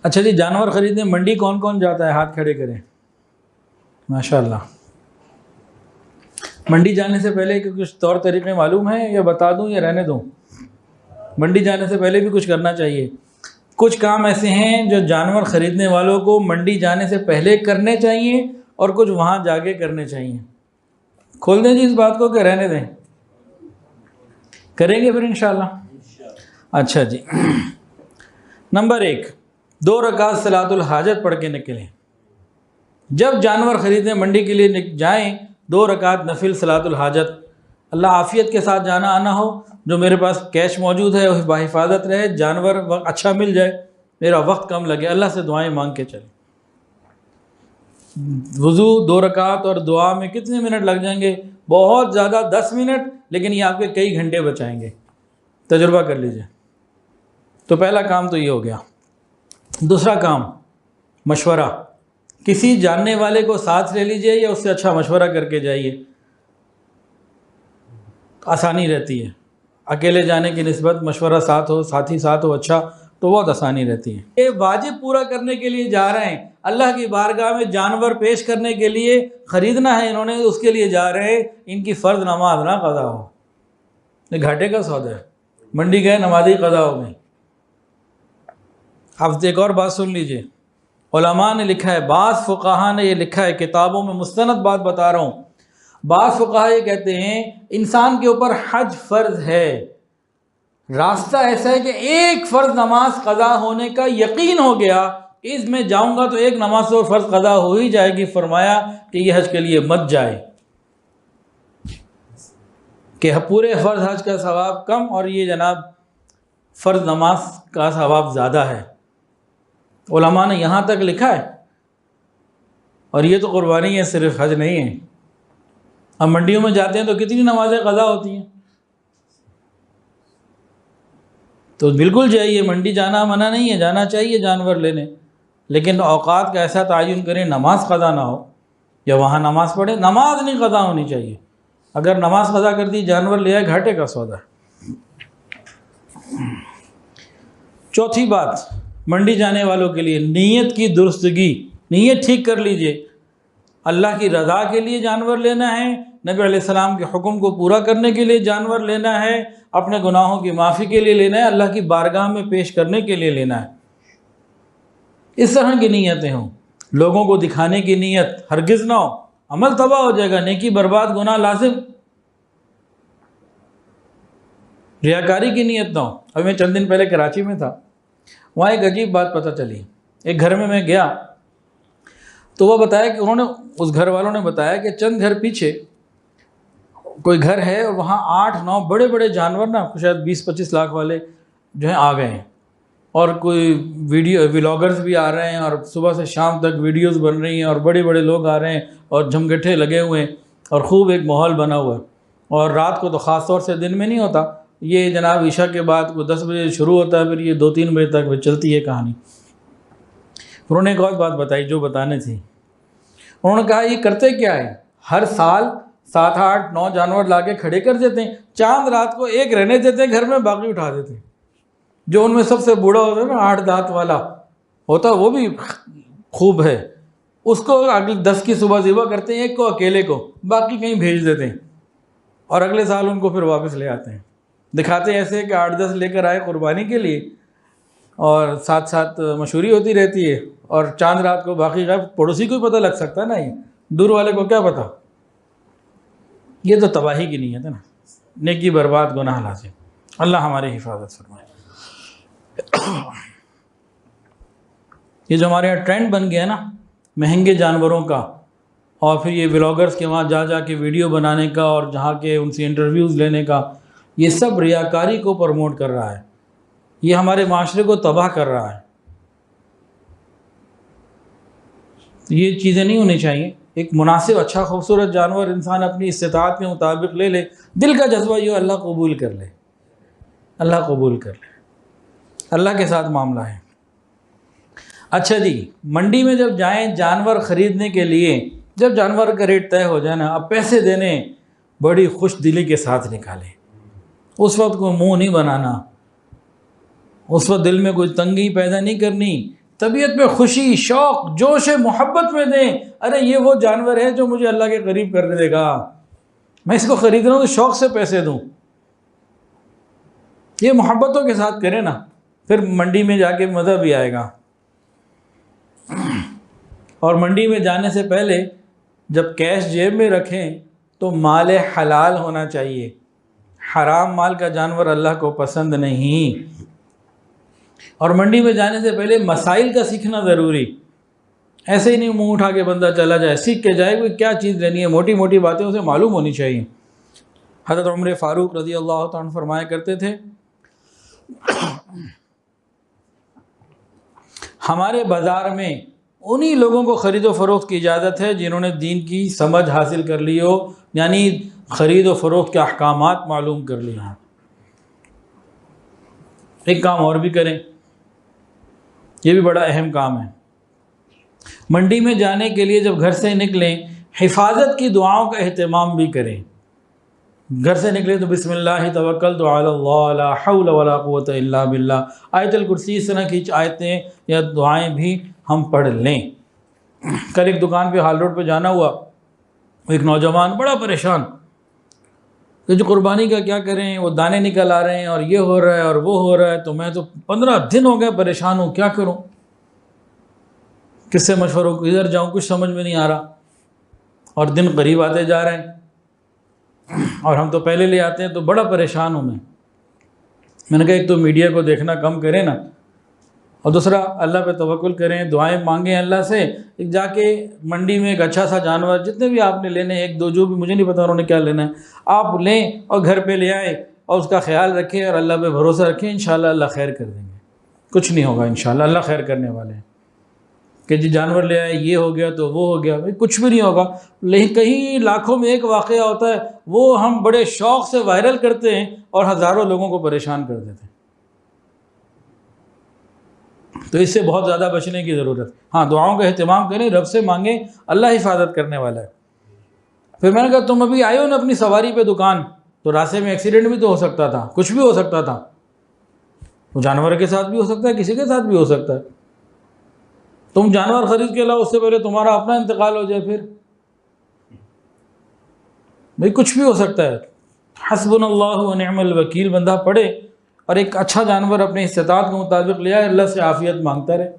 اچھا جی، جانور خریدنے منڈی کون کون جاتا ہے؟ ہاتھ کھڑے کریں. ماشاء اللہ. منڈی جانے سے پہلے کچھ طور طریقے معلوم ہیں یا بتا دوں یا رہنے دوں؟ منڈی جانے سے پہلے بھی کچھ کرنا چاہیے. کچھ کام ایسے ہیں جو جانور خریدنے والوں کو منڈی جانے سے پہلے کرنے چاہیے اور کچھ وہاں جا کے کرنے چاہیے. کھول دیں جی اس بات کو کہ رہنے دیں؟ کریں گے پھر انشاءاللہ. اچھا جی، نمبر 1، 2 رکعت صلاۃ الحاجت پڑھ کے نکلیں. جب جانور خریدنے منڈی کے لیے جائیں 2 رکعت نفل صلاۃ الحاجت. اللہ عافیت کے ساتھ جانا آنا ہو، جو میرے پاس کیش موجود ہے وہ بحفاظت رہے، جانور اچھا مل جائے، میرا وقت کم لگے، اللہ سے دعائیں مانگ کے چلیں. وضو 2 رکعت اور دعا میں کتنے منٹ لگ جائیں گے؟ بہت زیادہ 10 منٹ، لیکن یہ آپ کے کئی گھنٹے بچائیں گے. تجربہ کر لیجئے. تو پہلا کام تو یہ ہو گیا. دوسرا کام، مشورہ. کسی جاننے والے کو ساتھ لے لیجئے یا اس سے اچھا مشورہ کر کے جائیے، آسانی رہتی ہے. اکیلے جانے کی نسبت مشورہ ساتھ ہو، ساتھی ساتھ ہو اچھا، تو بہت آسانی رہتی ہے. یہ واجب پورا کرنے کے لیے جا رہے ہیں، اللہ کی بارگاہ میں جانور پیش کرنے کے لیے خریدنا ہے انہوں نے، اس کے لیے جا رہے ہیں. ان کی فرض نماز نہ قضا ہو، یہ گھاٹے کا سودا ہے. منڈی گئے، نمازی قضا ہو گئی. اب ایک اور بات سن لیجئے. علماء نے لکھا ہے، بعض فقہا نے یہ لکھا ہے، کتابوں میں مستند بات بتا رہا ہوں. بعض فقہا یہ کہتے ہیں انسان کے اوپر حج فرض ہے، راستہ ایسا ہے کہ ایک فرض نماز قضا ہونے کا یقین ہو گیا، اس میں جاؤں گا تو ایک نماز تو فرض قضا ہو ہی جائے گی. فرمایا کہ یہ حج کے لیے مت جائے، کہ پورے فرض حج کا ثواب کم اور یہ جناب فرض نماز کا ثواب زیادہ ہے. علماء نے یہاں تک لکھا ہے. اور یہ تو قربانی ہے، صرف حج نہیں ہے. ہم منڈیوں میں جاتے ہیں تو کتنی نمازیں قضا ہوتی ہیں. تو بالکل جائیے، منڈی جانا منع نہیں ہے، جانا چاہیے جانور لینے، لیکن اوقات کا ایسا تعین کریں نماز قضا نہ ہو، یا وہاں نماز پڑھے. نماز نہیں قضا ہونی چاہیے. اگر نماز قضا کر دی، جانور لے آئے، گھاٹے کا سودا ہے. چوتھی بات، منڈی جانے والوں کے لیے نیت کی درستگی. نیت ٹھیک کر لیجئے. اللہ کی رضا کے لیے جانور لینا ہے، نبی علیہ السلام کے حکم کو پورا کرنے کے لیے جانور لینا ہے، اپنے گناہوں کی معافی کے لیے لینا ہے، اللہ کی بارگاہ میں پیش کرنے کے لیے لینا ہے. اس طرح کی نیتیں ہوں. لوگوں کو دکھانے کی نیت ہرگز نہ ہو، عمل تباہ ہو جائے گا، نیکی برباد، گناہ لازم. ریاکاری کی نیت نہ ہو. ابھی میں چند دن پہلے کراچی میں تھا، وہاں ایک عجیب بات پتہ چلی. ایک گھر میں گیا تو وہ بتایا کہ انہوں نے، اس گھر والوں نے بتایا کہ چند گھر پیچھے کوئی گھر ہے اور وہاں 8-9 بڑے بڑے جانور نا، شاید 20-25 لاکھ والے جو ہیں آ گئے ہیں. اور کوئی ولاگرز بھی آ رہے ہیں اور صبح سے شام تک ویڈیوز بن رہی ہیں اور بڑے بڑے لوگ آ رہے ہیں اور جھمگٹھے لگے ہوئے ہیں اور خوب ایک ماحول بنا ہوا ہے. اور رات کو تو خاص طور سے، دن میں نہیں ہوتا یہ جناب، عشاء کے بعد کو 10 بجے شروع ہوتا ہے، پھر یہ 2-3 بجے تک پھر چلتی ہے کہانی. انہوں نے ایک اور بات بتائی جو بتانے تھی. انہوں نے کہا یہ کرتے کیا ہے، ہر سال 7-8-9 جانور لا کے کھڑے کر دیتے ہیں، چاند رات کو ایک رہنے دیتے ہیں گھر میں، باقی اٹھا دیتے ہیں. جو ان میں سب سے بوڑھا ہوتا ہے نا، 8 دانت والا ہوتا ہے، وہ بھی خوب ہے، اس کو اگلے 10 کی صبح ذبح کرتے ہیں، ایک کو اکیلے کو، باقی کہیں بھیج دیتے ہیں اور اگلے سال ان کو پھر واپس لے آتے ہیں. دکھاتے ہیں ایسے کہ 8-10 لے کر آئے قربانی کے لیے، اور ساتھ ساتھ مشہوری ہوتی رہتی ہے، اور چاند رات کو باقی غائب. پڑوسی کو ہی پتہ لگ سکتا ہے نا، یہ دور والے کو کیا پتہ. یہ تو تباہی کی نیت ہے نا، نیکی برباد، گناہ لازم. اللہ ہماری حفاظت فرمائے. یہ جو ہمارے یہاں ٹرینڈ بن گیا نا مہنگے جانوروں کا، اور پھر یہ ولاگرز کے وہاں جا جا کے ویڈیو بنانے کا اور جہاں کے ان سے انٹرویوز لینے کا، یہ سب ریاکاری کو پروموٹ کر رہا ہے. یہ ہمارے معاشرے کو تباہ کر رہا ہے. یہ چیزیں نہیں ہونی چاہیے. ایک مناسب اچھا خوبصورت جانور انسان اپنی استطاعت کے مطابق لے لے. دل کا جذبہ یہ اللہ قبول کر لے، اللہ قبول کر لے، اللہ کے ساتھ معاملہ ہے. اچھا جی، منڈی میں جب جائیں جانور خریدنے کے لیے، جب جانور کا ریٹ طے ہو جائے نا، اب پیسے دینے بڑی خوش دلی کے ساتھ نکالیں. اس وقت کو منہ نہیں بنانا، اس وقت دل میں کوئی تنگی پیدا نہیں کرنی طبیعت میں خوشی، شوق، جوش محبت میں دیں. ارے یہ وہ جانور ہے جو مجھے اللہ کے قریب کر دے گا، میں اس کو خرید رہا ہوں تو شوق سے پیسے دوں. یہ محبتوں کے ساتھ کریں نا، پھر منڈی میں جا کے مزہ بھی آئے گا. اور منڈی میں جانے سے پہلے جب کیش جیب میں رکھیں تو مال حلال ہونا چاہیے. حرام مال کا جانور اللہ کو پسند نہیں. اور منڈی میں جانے سے پہلے مسائل کا سیکھنا ضروری. ایسے ہی نہیں منہ اٹھا کے بندہ چلا جائے، سیکھ کے جائے کوئی کیا چیز لینی ہے، موٹی موٹی باتیں اسے معلوم ہونی چاہیے. حضرت عمر فاروق رضی اللہ تعالیٰ عنہ فرمایا کرتے تھے، ہمارے بازار میں انہی لوگوں کو خرید و فروخت کی اجازت ہے جنہوں نے دین کی سمجھ حاصل کر لی ہو، یعنی خرید و فروخت کے احکامات معلوم کر لیے ہیں. ایک کام اور بھی کریں، یہ بھی بڑا اہم کام ہے. منڈی میں جانے کے لیے جب گھر سے نکلیں حفاظت کی دعاؤں کا اہتمام بھی کریں. گھر سے نکلیں تو بسم اللہ توکلت علی اللہ لا حول ولا قوت الا باللہ، آیت الکرسی، اس طرح کی آیتیں یا دعائیں بھی ہم پڑھ لیں. کل ایک دکان پہ ہال روڈ پہ جانا ہوا، ایک نوجوان بڑا پریشان کہ جو قربانی کا کیا کریں، وہ دانے نکل آ رہے ہیں اور یہ ہو رہا ہے اور وہ ہو رہا ہے، تو میں تو 15 دن ہو گئے پریشان ہوں، کیا کروں، کس سے مشورہ، ادھر جاؤں، کچھ سمجھ میں نہیں آ رہا. اور دن قریب آتے جا رہے ہیں اور ہم تو پہلے لے آتے ہیں، تو بڑا پریشان ہوں میں نے کہا ایک تو میڈیا کو دیکھنا کم کریں نا، اور دوسرا اللہ پہ توکل کریں، دعائیں مانگیں اللہ سے. ایک جا کے منڈی میں ایک اچھا سا جانور جتنے بھی آپ نے لینے، ایک دو جو بھی، مجھے نہیں پتا انہوں نے کیا لینا ہے، آپ لیں اور گھر پہ لے آئیں اور اس کا خیال رکھیں اور اللہ پہ بھروسہ رکھیں، انشاءاللہ اللہ خیر کر دیں گے. کچھ نہیں ہوگا انشاءاللہ، اللہ خیر کرنے والے ہیں. کہ جی جانور لے آئے، یہ ہو گیا تو وہ ہو گیا، بھائی کچھ بھی نہیں ہوگا. لیکن کہیں لاکھوں میں ایک واقعہ ہوتا ہے، وہ ہم بڑے شوق سے وائرل کرتے ہیں اور ہزاروں لوگوں کو پریشان کر دیتے ہیں. تو اس سے بہت زیادہ بچنے کی ضرورت. ہاں دعاؤں کا اہتمام کریں، رب سے مانگیں، اللہ حفاظت کرنے والا ہے. پھر میں نے کہا تم ابھی آئے ہو نا اپنی سواری پہ دکان، تو راستے میں ایکسیڈنٹ بھی تو ہو سکتا تھا، کچھ بھی ہو سکتا تھا. وہ جانور کے ساتھ بھی ہو سکتا ہے، کسی کے ساتھ بھی ہو سکتا ہے. تم جانور خرید کے لاؤ، اس سے پہلے تمہارا اپنا انتقال ہو جائے، پھر بھئی کچھ بھی ہو سکتا ہے. حسبنا اللہ و نعم الوکیل بندہ پڑھے اور ایک اچھا جانور اپنے استطاعت کے مطابق لے آئے، اللہ سے عافیت مانگتا رہے.